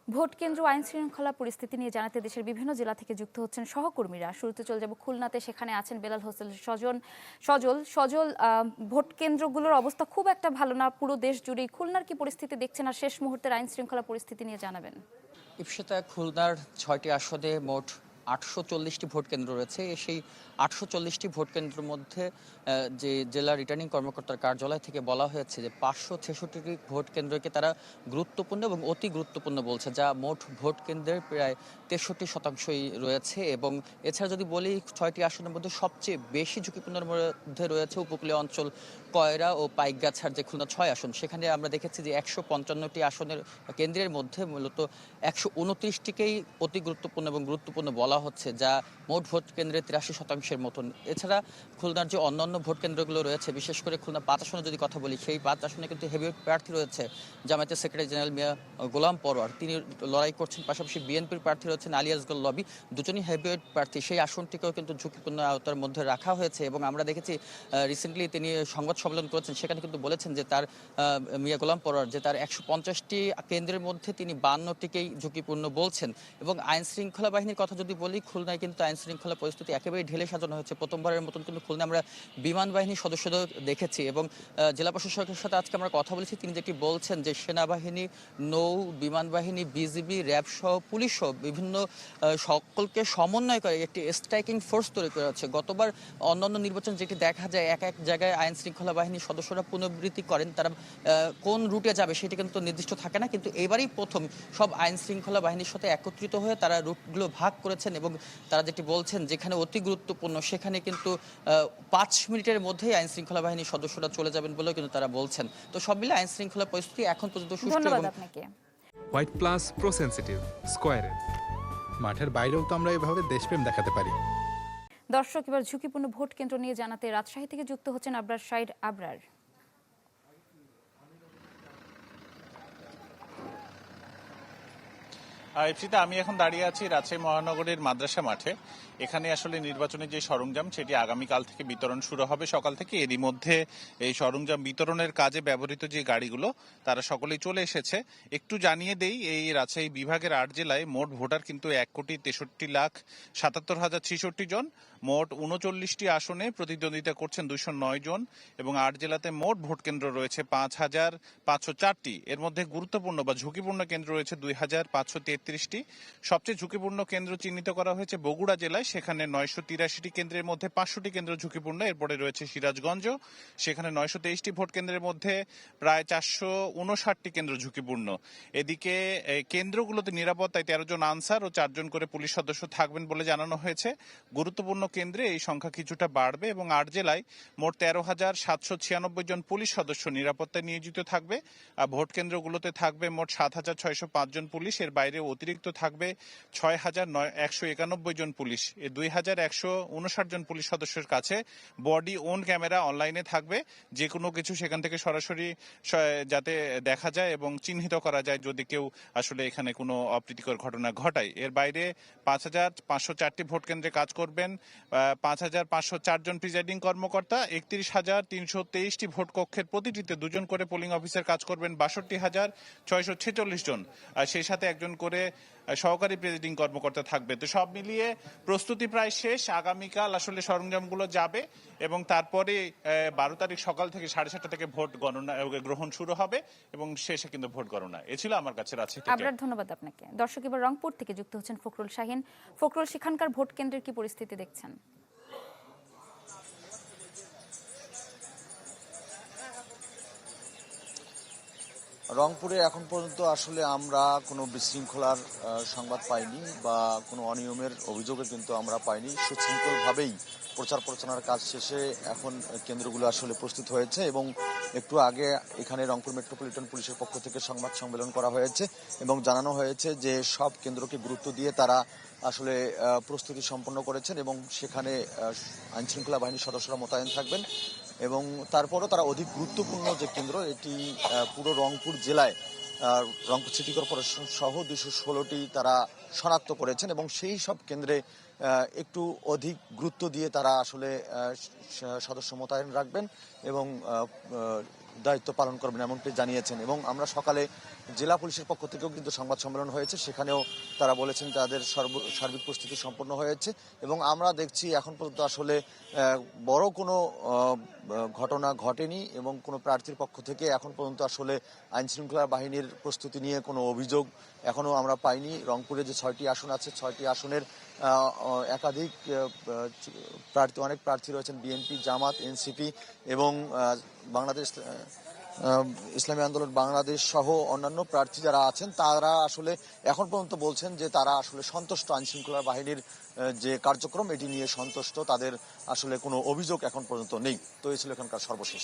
Vote কেন্দ্র আইন শৃঙ্খলা পরিস্থিতি নিয়ে জানাতে দেশের বিভিন্ন জেলা থেকে যুক্ত হচ্ছেন সহকর্মীরা। শুরুতে চলে যাব খুলনাতে, সেখানে আছেন বেলাল হোসেন সজল। ভোট কেন্দ্রগুলোর অবস্থা খুব একটা ভালো না পুরো দেশ জুড়েই। খুলনার কি পরিস্থিতি দেখছেন, আর শেষ মুহূর্তের আইন শৃঙ্খলা পরিস্থিতি নিয়ে জানাবেন। ইপসিতা খুলনার ৬টি আসনে মোট ৮৪০টি ভোট কেন্দ্র রয়েছে। সেই ৮৪০টি ভোট কেন্দ্রের মধ্যে যে জেলা রিটার্নিং কর্মকর্তার কার্যালয় থেকে বলা হয়েছে যে ৫৬৬টি ভোট কেন্দ্রকে তারা গুরুত্বপূর্ণ এবং অতি গুরুত্বপূর্ণ বলছে, যা মোট ভোট কেন্দ্রের প্রায় ৬৩% রয়েছে। এবং এছাড়া যদি বলি, ৬টি আসনের মধ্যে সবচেয়ে বেশি ঝুঁকিপূর্ণের মধ্যে রয়েছে উপকূলীয় অঞ্চল কয়রা ও পাইকগাছার যে খুলনা ৬ আসন। সেখানে আমরা দেখেছি যে ১৫৫টি আসনের কেন্দ্রের মধ্যে মূলত ১২৯টিকেই অতি গুরুত্বপূর্ণ এবং গুরুত্বপূর্ণ বলা হচ্ছে, যা মোট ভোট কেন্দ্রের ৮৩% মতন। এছাড়া খুলনার যে অন্যান্য ভোট কেন্দ্রগুলো রয়েছে, বিশেষ করে খুলনা ৫ আসনে যদি কথা বলি, সেই ৫ আসনে কিন্তু হেভিওয়েট প্রার্থী রয়েছে জামায়াতের সেক্রেটারি জেনারেল মিয়া গোলাম পরোয়ার, তিনি লড়াই করছেন। পাশাপাশি বিএনপির প্রার্থী রয়েছেন আলী আসগর লবি, দুজনই হেভিওয়েট প্রার্থী। সেই আসনটিকেও কিন্তু ঝুঁকিপূর্ণ আওতার মধ্যে রাখা হয়েছে। এবং আমরা দেখেছি রিসেন্টলি তিনি সংবাদ সম্মেলন করেছেন, সেখানে কিন্তু বলেছেন যে তার মিয়া গোলাম পরোয়ার যে তার ১৫০টি কেন্দ্রের মধ্যে তিনি ৫২টিকেই ঝুঁকিপূর্ণ বলছেন। এবং আইন শৃঙ্খলা বাহিনীর কথা যদি বলি, খুলনায় কিন্তু আইন শৃঙ্খলা পরিস্থিতি একেবারেই ঢেলে সাজানো হয়েছে। প্রথমবারের মতন কিন্তু খুলনায় আমরা বিমান বাহিনীর সদস্যদের দেখেছি। এবং জেলা প্রশাসকের সাথে আজকে আমরা কথা বলেছি, তিনি যেটি বলছেন যে সেনাবাহিনী, নৌ বিমান বাহিনী, বিজিবি, র্যাব সহ পুলিশ সহ বিভিন্ন সকলকে সমন্বয় করে একটি স্ট্রাইকিং ফোর্স তৈরি করা হচ্ছে। গতবার অন্যান্য নির্বাচন যেটি দেখা যায়, এক এক জায়গায় আইন শৃঙ্খলা বাহিনীর সদস্যরা পুনরাবৃত্তি করেন, তারা কোন রুটে যাবে সেটি কিন্তু নির্দিষ্ট থাকে না। কিন্তু এবারই প্রথম সব আইন শৃঙ্খলা বাহিনীর সাথে একত্রিত হয়ে তারা রুটগুলো ভাগ করেছেন। এবং তারা যেটি বলছেন, যেখানে অতি গুরুত্বপূর্ণ সেখানে কিন্তু ৫ মিনিটের মধ্যেই আইন শৃঙ্খলা বাহিনীর সদস্যরা চলে যাবেন বলেও কিন্তু তারা বলছেন। তো সব মিলে আইন শৃঙ্খলা পরিস্থিতি এখন পর্যন্ত সুষ্ঠু। ধন্যবাদ আপনাকে। হোয়াইট প্লাস প্রো সেনসিটিভ স্কয়ারের মাঠের বাইরেও তো আমরা এভাবে দেশপ্রেম দেখাতে পারি। দর্শক, এবার ঝুঁকিপূর্ণ ভোট কেন্দ্র নিয়ে জানাতে রাজশাহী থেকে যুক্ত হচ্ছেন আবরার সাইদ আবরার। ইপসিতা, আমি এখন দাঁড়িয়ে আছি রাজশাহী মহানগরীর মাদ্রাসা মাঠে। এখানে আসলে নির্বাচনের যে সরঞ্জাম, সেটি আগামীকাল থেকে বিতরণ শুরু হবে সকাল থেকে। এরই মধ্যে এই সরঞ্জাম বিতরণের কাজে ব্যবহৃত যে গাড়িগুলো, তারা সকলেই চলে এসেছে। একটু জানিয়ে দেই, এই রাজশাহী বিভাগের ৮ জেলায় মোট ভোটার কিন্তু ১,৬৩,৭৭,০৬৩ জন। মোট ৩৯টি আসনে প্রতিদ্বন্দ্বিতা করছেন ২০৯ জন। এবং ৮ জেলাতে মোট ভোট কেন্দ্র রয়েছে ৫,৫০৪টি। এর মধ্যে গুরুত্বপূর্ণ বা ঝুঁকিপূর্ণ কেন্দ্র রয়েছে ২,৫৩৩টি। সবচেয়ে ঝুঁকিপূর্ণ কেন্দ্র চিহ্নিত করা হয়েছে বগুড়া জেলায়, সেখানে ৯৮৩টি কেন্দ্রের মধ্যে ৫০০টি কেন্দ্র ঝুঁকিপূর্ণ। এরপরে রয়েছে সিরাজগঞ্জ, সেখানে ৯২৩টি ভোট কেন্দ্রের মধ্যে প্রায় ৪৫৯টি কেন্দ্র ঝুঁকিপূর্ণ। এদিকে কেন্দ্রগুলোতে নিরাপত্তায় ১৩ জন আনসার ও ৪ জন করে পুলিশ সদস্য থাকবেন বলে জানানো হয়েছে। গুরুত্বপূর্ণ কেন্দ্রে এই সংখ্যা কিছুটা বাড়বে। এবং ৮ জেলায় মোট ১৩,৭৯৬ জন পুলিশ সদস্য নিরাপত্তায় নিয়োজিত থাকবে। ভোট কেন্দ্রগুলোতে থাকবে মোট ৭,৬০৫ জন পুলিশ। এর বাইরে অতিরিক্ত থাকবে ৬,১৯১ জন পুলিশ। ২,১৫৯ জন পুলিশ সদস্যের কাছে বডি ওন ক্যামেরা অনলাইনে থাকবে। যে কোনো কিছু সেখান থেকে সরাসরি যাতে দেখা যায় এবং চিহ্নিত করা যায় যদি কেউ আসলে এখানে কোনো অপ্রীতিকর ঘটনা ঘটায়। এর বাইরে ৫,৫০৪টি ভোট কেন্দ্রে কাজ করবেন ৫,৫০৪ জন প্রিজাইডিং কর্মকর্তা। ৩১,৩২৩টি ভোট কক্ষের প্রতিটিতে ২ জন করে পোলিং অফিসার কাজ করবেন ৬২,৬৪৬ জন। আর সেই সাথে একজন করে সহকারী প্রিজাইডিং কর্মকর্তা থাকবে। তো সব মিলিয়ে প্রস্তুতি প্রায় শেষ। আগামীকাল আসলে সরঞ্জামগুলো যাবে এবং তারপরে ১২ তারিখ সকাল থেকে ৭:৩০ থেকে ভোট গণনা গ্রহণ শুরু হবে এবং শেষে কিন্তু ভোট গণনা। এ ছিল আমার কাছে রাজশাহী থেকে। আবরার, ধন্যবাদ আপনাকে। দর্শক, এবার রংপুর থেকে যুক্ত হচ্ছেন ফখরুল শাহীন। ফখরুল, সেখানকার ভোট কেন্দ্রের কি পরিস্থিতি দেখছেন? রংপুরে এখন পর্যন্ত আসলে আমরা কোনো বিশৃঙ্খলার সংবাদ পাইনি বা কোনো অনিয়মের অভিযোগও কিন্তু আমরা পাইনি। সুশৃঙ্খলভাবেই প্রচার প্রচারণার কাজ শেষে এখন কেন্দ্রগুলো আসলে প্রস্তুত হয়েছে এবং একটু আগে এখানে রংপুর মেট্রোপলিটন পুলিশের পক্ষ থেকে সংবাদ সম্মেলন করা হয়েছে এবং জানানো হয়েছে যে সব কেন্দ্রকে গুরুত্ব দিয়ে তারা আসলে প্রস্তুতি সম্পন্ন করেছেন এবং সেখানে আইনশৃঙ্খলা বাহিনীর সদস্যরা মোতায়েন থাকবেন। এবং তারপরও তারা অধিক গুরুত্বপূর্ণ যে কেন্দ্র, এটি পুরো রংপুর জেলায় রংপুর সিটি কর্পোরেশন সহ ২১৬টি তারা শনাক্ত করেছেন এবং সেই সব কেন্দ্রে একটু অধিক গুরুত্ব দিয়ে তারা আসলে সদস্য মোতায়েন রাখবেন এবং দায়িত্ব পালন করবেন এমনটি জানিয়েছেন। এবং আমরা সকালে জেলা পুলিশের পক্ষ থেকেও কিন্তু সংবাদ সম্মেলন হয়েছে, সেখানেও তারা বলেছেন তাদের সার্বিক প্রস্তুতি সম্পন্ন হয়েছে এবং আমরা দেখছি এখন পর্যন্ত আসলে বড় কোনো ঘটনা ঘটেনি এবং কোনো প্রার্থীর পক্ষ থেকে এখন পর্যন্ত আসলে আইনশৃঙ্খলা বাহিনীর প্রস্তুতি নিয়ে কোনো অভিযোগ এখনো আমরা পাইনি। রংপুরে যে 6টি আসন আছে, 6টি আসনের একাধিক প্রার্থী, অনেক প্রার্থী রয়েছেন বিএনপি, জামাত, এনসিপি এবং বাংলাদেশ ইসলামী আন্দোলন বাংলাদেশ সহ অন্যান্য প্রার্থী যারা আছেন, তারা আসলে এখন পর্যন্ত বলছেন যে তারা আসলে সন্তুষ্ট আইনশৃঙ্খলা বাহিনীর যে কার্যক্রম এটি নিয়ে সন্তুষ্ট, তাদের আসলে কোনো অভিযোগ এখন পর্যন্ত নেই। তো এই ছিল এখানকার সর্বশেষ।